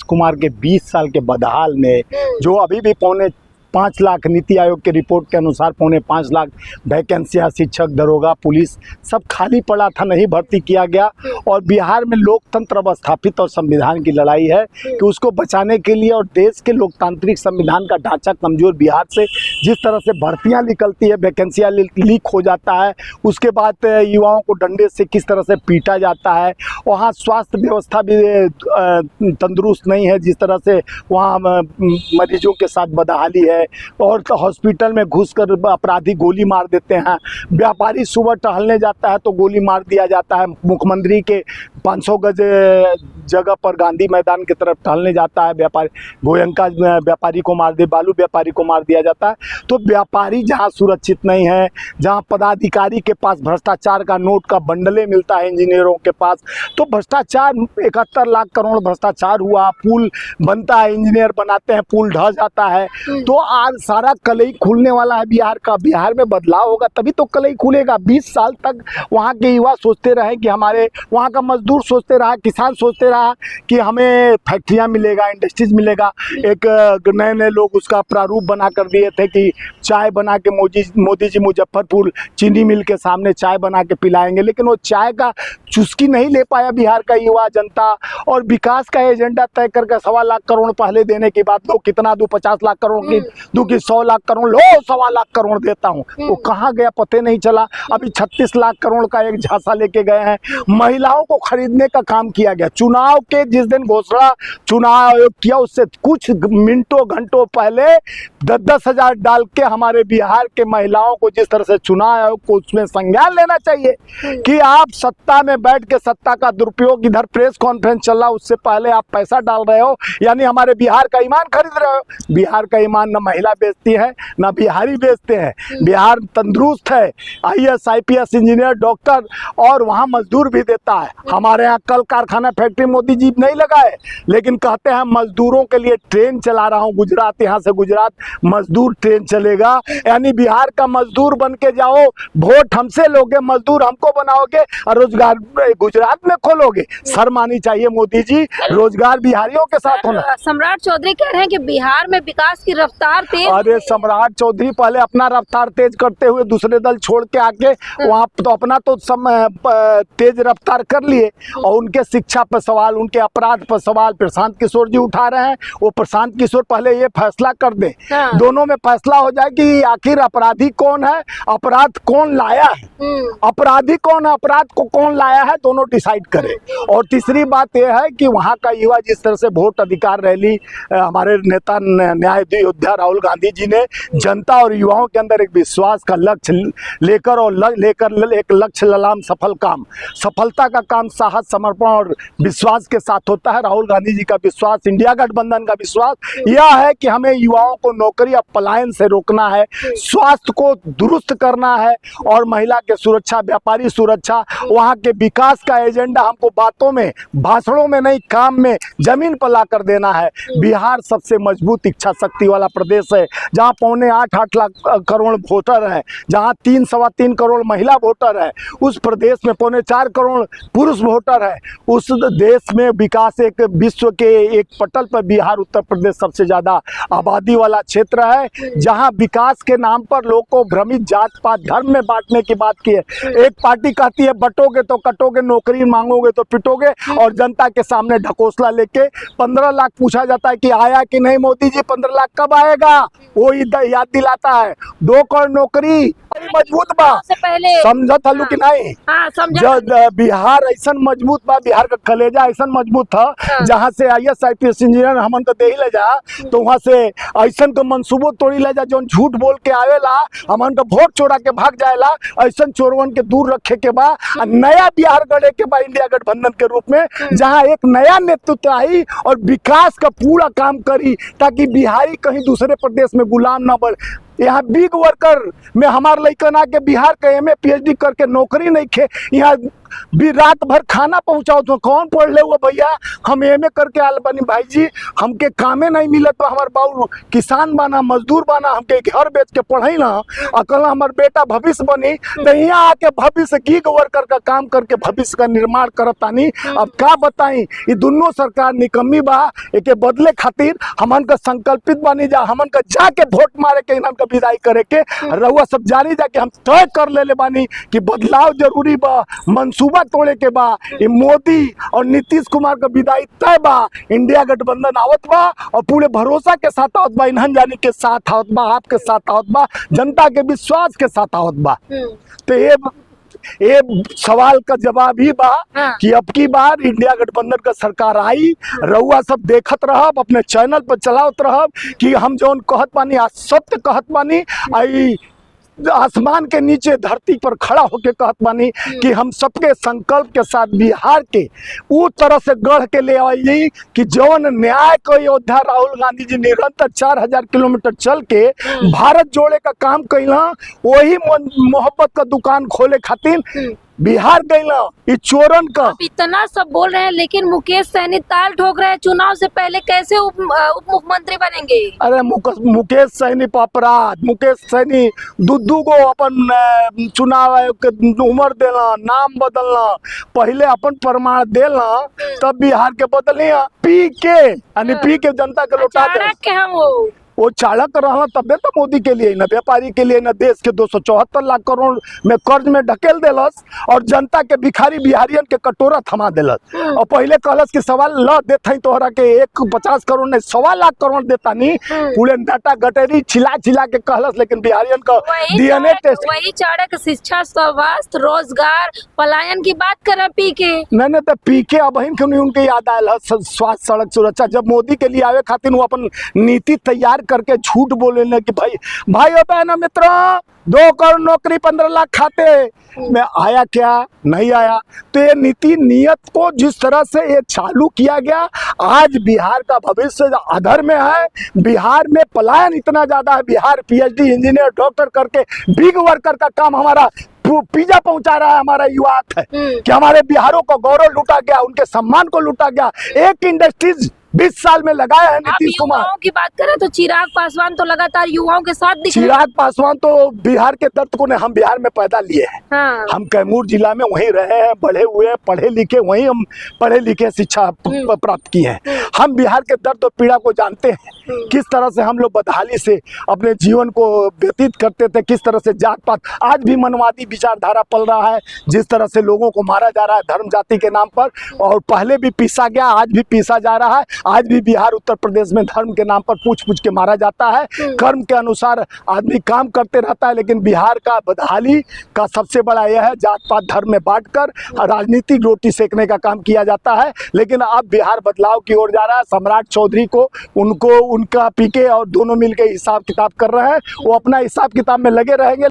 कुमार के 20 साल के बदहाल में जो अभी भी 5.5 लाख नीति आयोग के रिपोर्ट के अनुसार 5.5 लाख वैकेंसियाँ शिक्षक, दरोगा, पुलिस सब खाली पड़ा था, नहीं भर्ती किया गया। और बिहार में लोकतंत्र अब स्थापित और संविधान की लड़ाई है कि उसको बचाने के लिए, और देश के लोकतांत्रिक संविधान का ढांचा कमज़ोर बिहार से जिस तरह से भर्तियां निकलती है, वैकेंसियाँ लीक हो जाता है, उसके बाद युवाओं को डंडे से किस तरह से पीटा जाता है, वहाँ स्वास्थ्य व्यवस्था भी तंदुरुस्त नहीं है, जिस तरह से वहाँ मरीजों के साथ बदहाली है, और हॉस्पिटल में घुसकर अपराधी गोली मार देते हैं। व्यापारी सुबह टहलने जाता है तो गोली मार दिया जाता है। मुख्यमंत्री के 500 गज जगह पर गांधी मैदान की तरफ टहलने जाता है व्यापारी, गोयंका व्यापारी को मार दे, बालू व्यापारी को मार दिया जाता है। तो व्यापारी जहां सुरक्षित नहीं है, जहां पदाधिकारी के पास भ्रष्टाचार का नोट का बंडले मिलता है इंजीनियरों के पास, तो भ्रष्टाचार 71 लाख करोड़ भ्रष्टाचार हुआ, पुल बनता है, इंजीनियर बनाते हैं, पुल ढह जाता है। तो आज सारा कलई खुलने वाला है बिहार का। बिहार में बदलाव होगा तभी तो कलई खुलेगा। 20 साल तक वहाँ के युवा सोचते रहे कि हमारे, वहाँ का मजदूर सोचते रहा, किसान सोचते रहा कि हमें फैक्ट्रियाँ मिलेगा, इंडस्ट्रीज मिलेगा। एक नए नए लोग उसका प्रारूप बना कर दिए थे कि चाय बना के मोदी जी मुजफ्फरपुर चीनी मिल के सामने चाय बना के पिलाएंगे, लेकिन वो चाय का चुस्की नहीं ले पाया बिहार का युवा जनता। और विकास का एजेंडा तय करके 1.25 लाख करोड़ पहले देने के बाद दो, कितना दो, 50 लाख करोड़ की दो कि 100 लाख करोड़ लो, 1.25 लाख करोड़ देता हूँ, वो कहाँ गया पता नहीं चला। अभी 36 लाख करोड़ का एक झांसा लेके गए हैं। महिलाओं को खरीदने का काम किया गया। चुनाव के जिस दिन घोषणा चुनाव आयोग किया उससे कुछ मिनटों घंटों पहले 10-10 हजार डाल के हमारे बिहार के महिलाओं को, जिस तरह से चुनाव आयोग को उसमें संज्ञान लेना चाहिए कि आप सत्ता में बैठ के सत्ता का दुरुपयोग, इधर प्रेस कॉन्फ्रेंस चल रहा, उससे पहले आप पैसा डाल रहे हो, यानी हमारे बिहार का ईमान खरीद रहे हो। बिहार का ईमान न महिला बेचती है, ना बिहारी बेचते हैं। बिहार तंदुरुस्त है, IAS IPS इंजीनियर, डॉक्टर, और वहाँ मजदूर भी देता है। हमारे यहाँ कल कारखाना फैक्ट्री मोदी जी नहीं लगाए, लेकिन कहते हैं मजदूरों के लिए ट्रेन चला रहा हूँ गुजरात, यहाँ से गुजरात मजदूर ट्रेन चलेगा। यानी बिहार का मजदूर बन के जाओ, वोट हमसे लोगे, मजदूर हमको बनाओगे और रोजगार गुजरात में खोलोगे। शर्म आनी चाहिए मोदी जी, रोजगार बिहारियों के साथ होना। सम्राट चौधरी कह रहे हैं कि बिहार में विकास की रफ्तार तेज। अरे सम्राट चौधरी पहले अपना रफ्तार तेज करते हुए दूसरे दल छोड़ के आके वहाँ तो अपना तो तेज रफ्तार कर लिए, और उनके शिक्षा पर सवाल, उनके अपराध पर सवाल प्रशांत किशोर जी उठा रहे हैं। वो प्रशांत किशोर पहले ये फैसला कर दे, दोनों में फैसला हो जाए कि आखिर अपराधी कौन है, अपराध कौन लाया है, अपराधी कौन है, अपराध को कौन लाया है, दोनों डिसाइड करें। और तीसरी बात यह है कि वहाँ का युवा जिस तरह से वोट अधिकार रैली हमारे नेता न्याय योद्धा राहुल गांधी जी ने जनता और युवाओं के अंदर एक विश्वास का लक्ष्य लेकर एक लक्ष्य ललाम सफल काम, सफलता का काम साहस, समर्पण और विश्वास के साथ होता है। राहुल गांधी जी का विश्वास, इंडिया गठबंधन का विश्वास यह है कि हमें युवाओं को नौकरी और पलायन से रोकना है, स्वास्थ्य को दुरुस्त करना है, और महिला के सुरक्षा, व्यापारी सुरक्षा, वहाँ के विकास का एजेंडा हमको बातों में, भाषणों में नहीं, काम में, जमीन पर ला कर देना है। बिहार सबसे मजबूत इच्छा शक्ति वाला प्रदेश है, जहाँ 7.5-8 लाख करोड़ वोटर है, जहाँ 3-3.25 करोड़ महिला वोटर है, उस प्रदेश में 4.25 करोड़ पुरुष वोटर है। उस देश में विकास, एक विश्व के एक पटल पर बिहार, उत्तर प्रदेश सबसे ज्यादा आबादी वाला क्षेत्र है, जहाँ विकास के नाम पर लोग को भ्रमित जात पात धर्म में बांटने की बात की है। एक पार्टी कहती है बटोगे तो कटोगे, नौकरी मांगोगे तो पिटोगे, और जनता के सामने ढकोसला लेके 15 लाख पूछा जाता है कि आया कि नहीं मोदी जी, 15 लाख कब आएगा, वो याद दिलाता है। 2 करोड़ नौकरी मजबूत बा, समझत हलू कि नहीं? जब बिहार ऐसा मजबूत बा, बिहार का कलेजा ऐसा मजबूत था, जहाँ से IAS IPS इंजीनियर हमन तो दे ही ले जा, तो वहाँ से ऐसा तो मंसूबो तोड़ी ले जा, जो झूठ बोल के आवेला, हमन तो वोट चोरा के भाग जाएला, ऐसा चोरवन के दूर रखे के बा, नया बिहार गढ़े के बा इंडिया गठबंधन के रूप में, जहाँ एक नया नेतृत्व आई और विकास का पूरा काम करी, ताकि बिहारी कहीं दूसरे प्रदेश में गुलाम ना बन। यहाँ बिग वर्कर में हमारे लड़कन आके बिहार के MA PhD करके नौकरी नहीं खे, यहाँ भी रात भर खाना पहुंचाओ तो कौन पढ़ ले हुआ भैया, हम एमए करके आल बनी भाई जी, हमके कामे नहीं मिलत तो हमार बाबू किसान बना मजदूर बना, हमके घर बेच के पढ़ई ना, अकल हमार बेटा भविष्य बनी, तो यहाँ आके भविष्य की वर्कर का काम करके भविष्य का निर्माण करत तानी। अब का बताई, ये दोनों सरकार निकम्मी बा, एके बदले खातिर हमन का संकल्पित बनी जा, हमन का जाके वोट मारे के इन्हन का विदाई करे के रहुआ सब जानी जाके हम तय कर ले बानी कि बदलाव जरूरी बा, मंसूबा तोड़े के बा, ये मोदी और नीतीश कुमार का विदाई तय बा, इंडिया गठबंधन आवत बा और पूरे भरोसा के साथ आवत बा, इन्हन जानी के साथ आवत बा, आपके साथ आवत बा, जनता के विश्वास के साथ आवत बा। तो ये सवाल का जवाब ही बा कि अब की बार इंडिया गठबंधन का सरकार आई, रउआ सब देखत रहब, अपने चैनल पर चलावत रहब कि हम जौन कहत बानी आज सत्य कहत बानी, आई आसमान के नीचे धरती पर खड़ा होके कहत बानी कि हम सबके संकल्प के साथ बिहार के उस तरह से गढ़ के ले आई कि जौन न्याय को योद्धा राहुल गांधी जी निरंतर 4000 किलोमीटर चल के भारत जोड़े का काम कैला, वही मोहब्बत का दुकान खोले खातिर बिहार गईला, इस चोरन का। आप इतना सब बोल रहे हैं लेकिन मुकेश सहनी ताल ठोक रहे हैं, चुनाव से पहले कैसे उप मुख्यमंत्री बनेंगे? अरे मुकेश सहनी पर अपराध, मुकेश सहनी दू को अपन चुनाव आयोग के उम्र देला, नाम बदलना, पहले अपन प्रमाण देला, तब बिहार के बदले पी के यानी पी के जनता के लौटा दे। वो चाणक रहा तबे तो मोदी के लिए न व्यापारी के लिए न देश के 274 लाख करोड़ में कर्ज में ढकेल देलस और जनता के भिखारी बिहारियन के कटोरा थमा देलस। और पहले कहलस कि सवाल ल देते तोहरा के 150 करोड़ नहीं 1.25 लाख करोड़ देता नहीं, पूरे डाटा गटेरी छिला छिला के कहलस, लेकिन बिहारियन का डीएनए टेस्ट वही चाणक शिक्षा स्वास्थ्य रोजगार पलायन की बात कर पी के नहीं तो पी के अब उनके याद आयल स्वास्थ्य सड़क सुरक्षा, जब मोदी के लिए आवे खातिर वो अपन नीति तैयार करके झूठ बोले न कि भाई बहनों मित्रों 2 करोड़ नौकरी 15 लाख खाते में आया, क्या नहीं आया। तो ये नीति नियत को जिस तरह से ये चालू किया गया, आज बिहार का भविष्य अधर में है, बिहार में पलायन इतना ज्यादा है, बिहार पीएचडी इंजीनियर डॉक्टर करके बिग वर्कर का काम हमारा पिज्जा पहुंचा रहा है, हमारा युवा है कि हमारे बिहारों को गौरव लूटा गया, उनके सम्मान को लूटा गया। एक इंडस्ट्रीज 20 साल में लगाया है नीतीश कुमार। युवाओं की बात करें तो चिराग पासवान तो लगातार युवाओं के साथ दिख रहे हैं। चिराग पासवान तो बिहार के दर्द को ने हम बिहार में पैदा लिए हैं। हाँ। हम कैमूर जिला में वहीं रहे हैं, बढ़े हुए हैं, पढ़े लिखे, वहीं हम पढ़े लिखे शिक्षा प्राप्त की है। हम बिहार के दर्द और पीड़ा को जानते हैं, किस तरह से हम लोग बदहाली से अपने जीवन को व्यतीत करते थे, किस तरह से जात पात, आज भी मनवादी विचारधारा पल रहा है, जिस तरह से लोगों को मारा जा रहा है धर्म जाति के नाम पर, और पहले भी पीसा गया, आज भी पीसा जा रहा है। आज भी बिहार उत्तर प्रदेश में धर्म के नाम पर पूछ पूछ के मारा जाता है। कर्म के अनुसार आदमी काम करते रहता है, लेकिन बिहार का बदहाली का सबसे बड़ा यह है जात पात धर्म में बांटकर राजनीतिक रोटी सेकने का काम किया जाता है। लेकिन अब बिहार बदलाव की ओर जा रहा है। सम्राट चौधरी को उनका पीके और दोनों मिलकर हिसाब किताब कर रहे हैं, वो अपना हिसाब किताब में लगे रहेंगे।